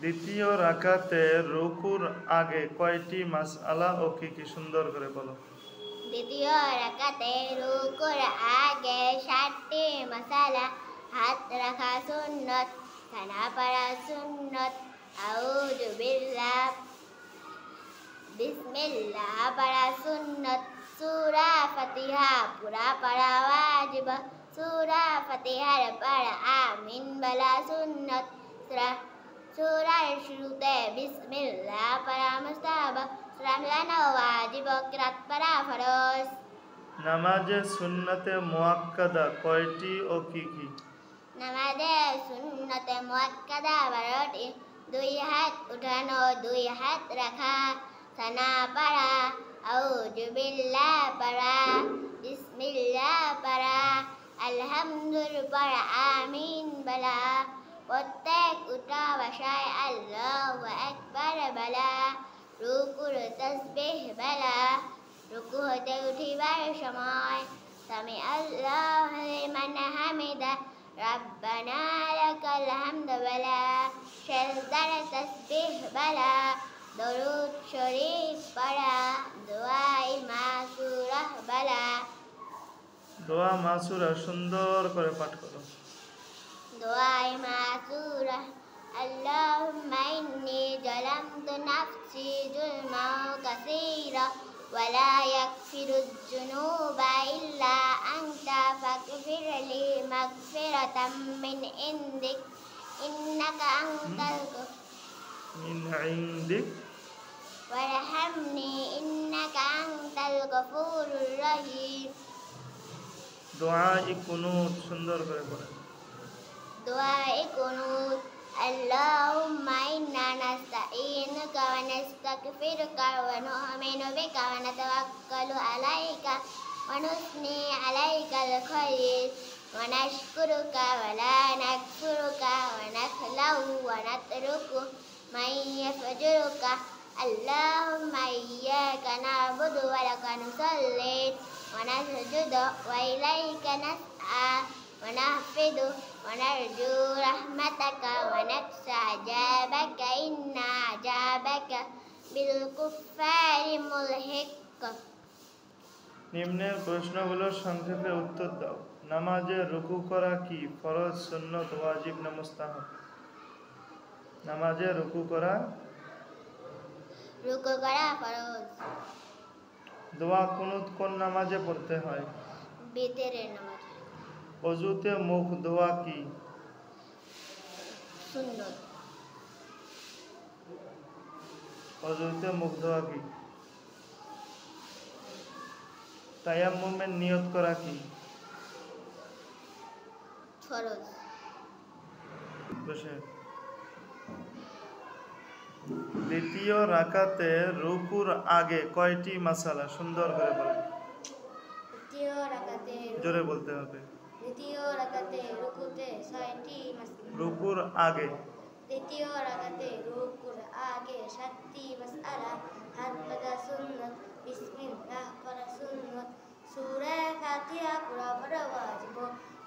দ্বিতীয় রাকাতে রুকুর আগে কয়টি মাসআলা ও কি সুন্দর করে বলো। দ্বিতীয় রাকাতে রুকুর আগে 7টি মাসালা। হাত রাখা সুন্নত, খানা পড়া সুন্নত, আউযু বিল্লাহ, বিসমিল্লাহ পড়া সুন্নত, সূরা ফাতিহা পুরা পড়া ওয়াজিব, সূরা ফাতিহার পর আমিন বলা সুন্নত, সূরার শুরুতে বিসমিল্লাহ পড়া মুস্তাহাব, সূরা মিলানো ওয়াজিব, কিরাত পড়া ফরজ। নামাজে সুন্নতে মুআক্কাদা কয়টি ও কি? নামাজে সুন্নতে মুআক্কাদা 12টি। 2 হাত উঠানো, 2 হাত রাখা, সানা পড়া, আউযু বিল্লাহ পড়া, বিসমিল্লাহ পড়া, আলহামদুলিল্লাহ পড়া, আমিন বলা, প্রত্যেক উঠা বসায় আল্লাহু আকবার বলা, রুকুর তাসবিহ বলা, রুকু হতে উঠিবার সময় সামি আল্লাহু লিমান হামিদা, রব্বানা লাকাল হামদ বলা, সেজদার তাসবিহ বলা, দরুদ শরীফ পড়া, দোয়ায়ে মাসুরা বলা। দোয়া মাসুরা সুন্দর করে পাঠ করো। দোয়ায়ে মাসুরা, আল্লাহুম্মা ইন্নী যালামতু নাফসি যুলমান কাসীরা ওয়ালা ইয়াগফিরুয যুনুবা ইল্লা আনতা ফাগফিরলি মাগফিরাতাম মিন ইনদিক ইন্নাকা আনতাল মিন ইনদিক ওয়ারহামনি ইন্নাকা আনতাল গফুরুর রহিম। দোয়ায়ে কুনুত সুন্দর করে পড়ো। দোয়ায়ে কুনুত, আল্লাহুম্মা ইন্না নাস্তাঈনুকা ওয়া নাস্তাগফিরুকা ওয়া নু'মিনু বিকা ওয়া নাতাওয়াক্কালু আলাইকা ওয়া নুসনি আলাইকাল খায়র ওয়া নাশকুরুকা ওয়া লা নাকফুরুকা ওয়া নাখলাউ ওয়া নাতরুকু মান ইয়াফজুরুকা। আল্লাহুম্মা ইয়্যাকা না'বুদু ওয়া লাকা নুসাল্লি ওয়া নাসজুদু ওয়া ইলাইকা নাসআ ওয়া নাহফিদু ওয়া নারজু রাহমাতাকা ওয়া নাখশা আযাবাকা ইন্না আযাবাকা বিল কুফফারি মুলহিক। নিম্নের প্রশ্নগুলো সংক্ষেপে উত্তর দাও। নামাজে রুকু করা কি ফরজ, সুন্নত, ওয়াজিব না মুস্তাহাব? নামাজে রুকু করা ফরজ। দোয়া কুনুত কোন নামাজে পড়তে হয়? বিতরের নামাজ। ওযুতে মুখ ধোয়া কি সুন্নত। ওযুতে মুখ ধোয়া কি? তায়াম্মুমের নিয়ত করা কি ফরজ। বসে। দ্বিতীয় রাকাতে রুকুর আগে কয়টি মাসালা সুন্দর করে বলেন। দ্বিতীয় রাকাতে জোরে বলতে হবে। দ্বিতীয় রাকাতে রুকুতে 6টি মাসআলা। রুকুর আগে দ্বিতীয় রাকাতে রুকুর আগে 7টি মাসআলা। হাত বাঁধা সুন্নত, বিসমিল্লাহ পড়া সুন্নত, সূরা ফাতিহা পুরা পড়া ওয়াজিব,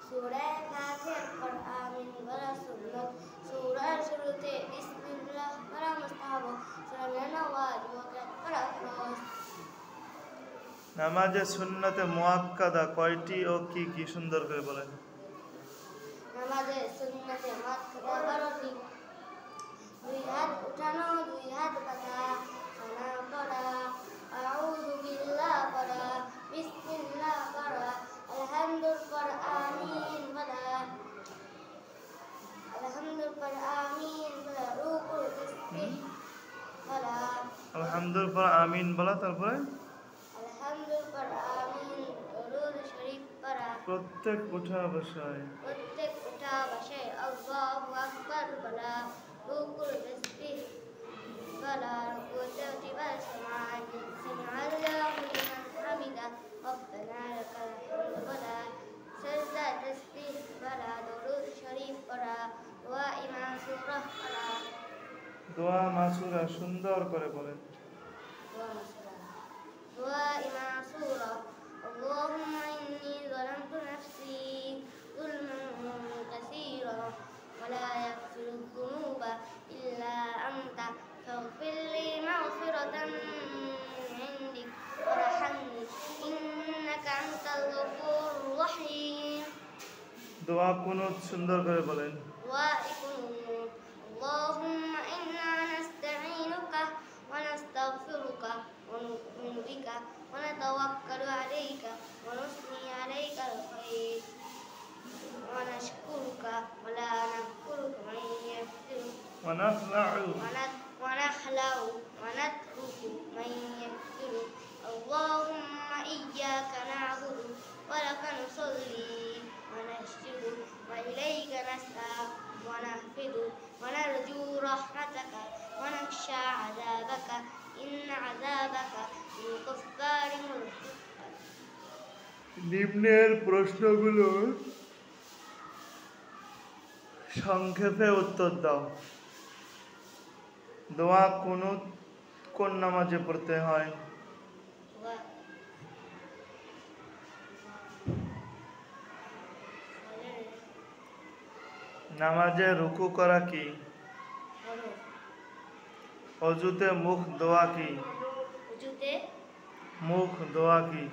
সূরা ফাতিহার পর আমিন বলা সুন্নত, সূরার শুরুতে বিসমিল্লাহ পড়া মুস্তাহাব, সূরা মিলানো ওয়াজিব, কিরাত পড়া ফরজ। নামাজে সুন্নতে মুআক্কাদা কয়টি ও কি সুন্দর করে বলেন। নামাজে সুন্নতে মুআক্কাদা 12টি। 2 হাত উঠানো, 2 হাত বাঁধা, সানা পড়া, আউযু বিল্লাহ পড়া, বিসমিল্লাহ পড়া, আলহামদুলিল্লাহ পড়া, আমিন বলা, আলহামদুলিল্লাহ পড়া, আমিন বলা, রুকু তাসবিহ বলা, আলহামদুলিল্লাহ আমিন বলা, তারপরে আলহামদুলিল্লাহ পড়া, আমিন, দরুদ শরীফ পড়া, প্রত্যেক উঠা বসায় আল্লাহু আকবার বলা, রুকু তাসবিহ বলা, রুকুতে উঠিবার সময় সামি আল্লাহু লিমান হামিদা, রব্বানা লাকাল হামদ বলা, সেজদা তাসবিহ বলা, দরুদ শরীফ পড়া, দোয়ায়ে মাসুরা পড়া। দোয়া মাসুরা সুন্দর করে বলেন। دعاء معصورة. اللهم إني ظلمت نفسي ظلما كثيرا ولا يغفر الذنوب إلا দোয়া কুনুত সুন্দর করে বলেন। وَإِقْنُوتٍ اللهم إنا نستعينك ونستغفرك ونؤمن بك ونتوكل عليك ونثني عليك الخير ونشكرك ولا نكفرك من يكفرك ونخلع ونخلع ونترك من يكفرك اللهم إياك نعبد ولك نصلي ونسجد وإليك نسعى ونهفد ونرجو رحمتك ونخشى عذابك إن عذابك بالكفار ملحق নিম্নের প্রশ্নগুলো সংক্ষেপে উত্তর দাও। দোয়া কুনুত কোন নামাজে পড়তে হয়? নামাজে রুকু করা কি? অজুতে মুখ দোয়া কি? মুখ দোয়া কি?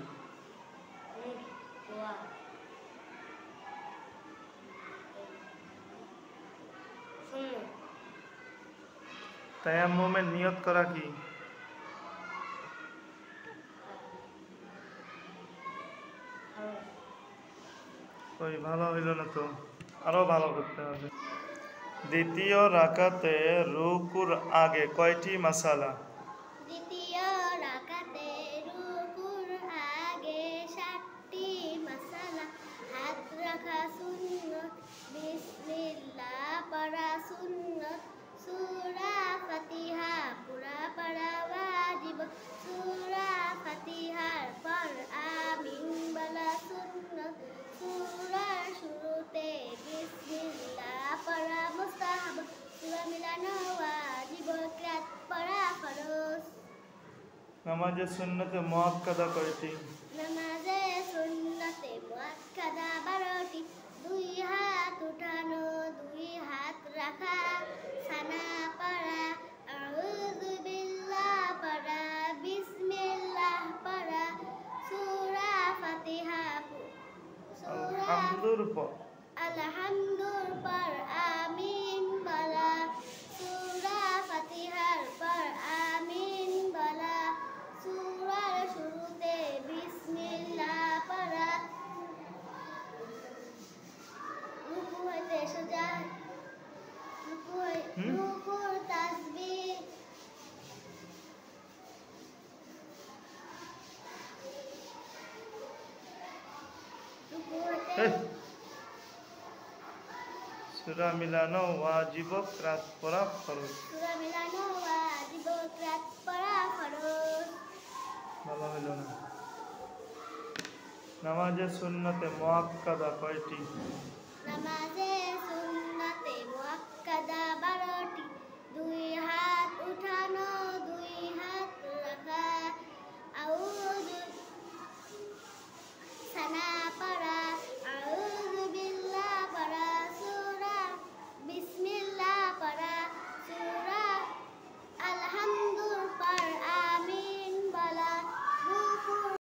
তায়াম্মুমের নিয়ত করা কি? ওই ভালো হইল না তো, আরো ভালো করতে হবে। দ্বিতীয় রাকাতে রুকুর আগে কয়টি মাসালা? দ্বিতীয় রাকাতে রুকুর আগে 7টি মাসালা। হাত রাখা সুন্নত, বিসমিল্লাহ পড়া সুন্নত, সূরা ফাতিহা পুরা পড়া ওয়াজিব, সূরা ফাতিহার পর আমিন বলা সুন্নত, সূরার শুরুতে বিসমিল্লাহ পড়া মুস্তাহাব, সূরা মিলানো ওয়াজিব, কিরাত পড়া ফরজ। নামাজে সুন্নতে মুআক্কাদা কয়টি? নামাজে সুন্নতে মুআক্কাদা 12টি। 2 হাত উঠানো, 2 হাত রাখা, সানা পড়া, আউযু বিল্লাহ পড়া, বিসমিল্লাহ পড়া, সূরা ফাতিহা, সূরা আলহামদুর পর আলহামদুর পর আমিন বলা, সূরা ফাতিহার পর আমিন বলা, সূরার শুরুতে বিসমিল্লাহ পড়া, রুকু হইতে সোজা, রুকুর তাসবিহ, রুকু হইতে সূরা মিলানো ওয়াজিব, কিরাত পড়া ফরজ। সূরা মিলানো ওয়াজিব, কিরাত পড়া ফরজ। ভালো হইল না। নামাজে সুন্নতে মুআক্কাদা কয়টি? নামাজে সুন্নতে মুআক্কাদা 12টি। 2 হাত উঠানো, 2 হাত রাখা, আউযু